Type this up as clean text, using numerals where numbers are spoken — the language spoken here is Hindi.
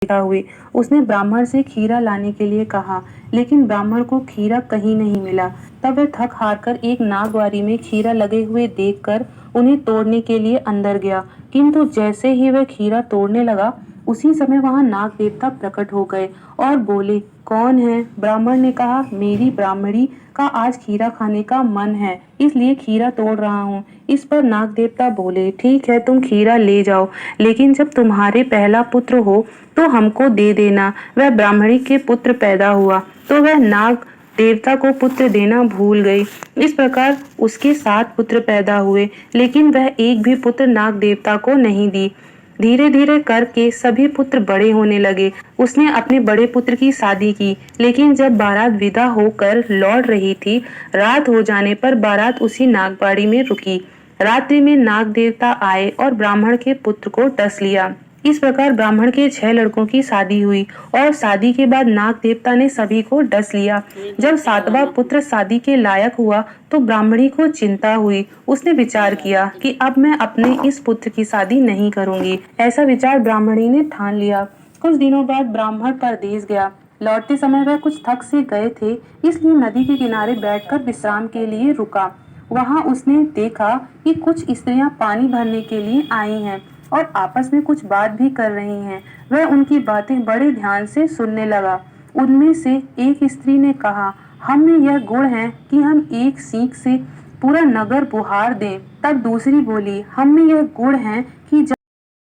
देखा हुए उसने ब्राह्मण से खीरा लाने के लिए कहा, लेकिन ब्राह्मण को खीरा कहीं नहीं मिला। तब वह थक हार कर एक नागवारी में खीरा लगे हुए देखकर उन्हें तोड़ने के लिए अंदर गया, किंतु जैसे ही वह खीरा तोड़ने लगा, उसी समय वहां नाग देवता प्रकट हो गए और बोले, कौन है? ब्राह्मण ने कहा, मेरी ब्राह्मणी का आज खीरा खाने का मन है, इसलिए खीरा तोड़ रहा हूँ। इस पर नाग देवता बोले, ठीक है, तुम खीरा ले जाओ, लेकिन जब तुम्हारे पहला पुत्र हो तो हमको दे देना। वह ब्राह्मणी के पुत्र पैदा हुआ तो वह नाग देवता को पुत्र देना भूल गई। इस प्रकार उसके 7 पुत्र पैदा हुए, लेकिन वह एक भी पुत्र नाग देवता को नहीं दी। धीरे धीरे करके सभी पुत्र बड़े होने लगे। उसने अपने बड़े पुत्र की शादी की, लेकिन जब बारात विदा होकर लौट रही थी, रात हो जाने पर बारात उसी नागबाड़ी में रुकी। रात्रि में नाग देवता आए और ब्राह्मण के पुत्र को डस लिया। इस प्रकार ब्राह्मण के 6 लड़कों की शादी हुई और शादी के बाद नाग देवता ने सभी को डस लिया। जब 7वां पुत्र शादी के लायक हुआ तो ब्राह्मणी को चिंता हुई। उसने विचार किया कि अब मैं अपने इस पुत्र की शादी नहीं करूंगी। ऐसा विचार ब्राह्मणी ने ठान लिया। कुछ दिनों बाद ब्राह्मण परदेश गया। लौटते समय वह कुछ थक से गए थे, इसलिए नदी के किनारे बैठकर विश्राम के लिए रुका। वहां उसने देखा कि कुछ स्त्रियां पानी भरने के लिए आई हैं और आपस में कुछ बात भी कर रही हैं। वह उनकी बातें बड़े ध्यान से सुनने लगा। उनमें से एक स्त्री ने कहा, हम में यह गुण है कि हम एक सीख से पूरा नगर बुहार दें। तब दूसरी बोली, हम में यह गुण है कि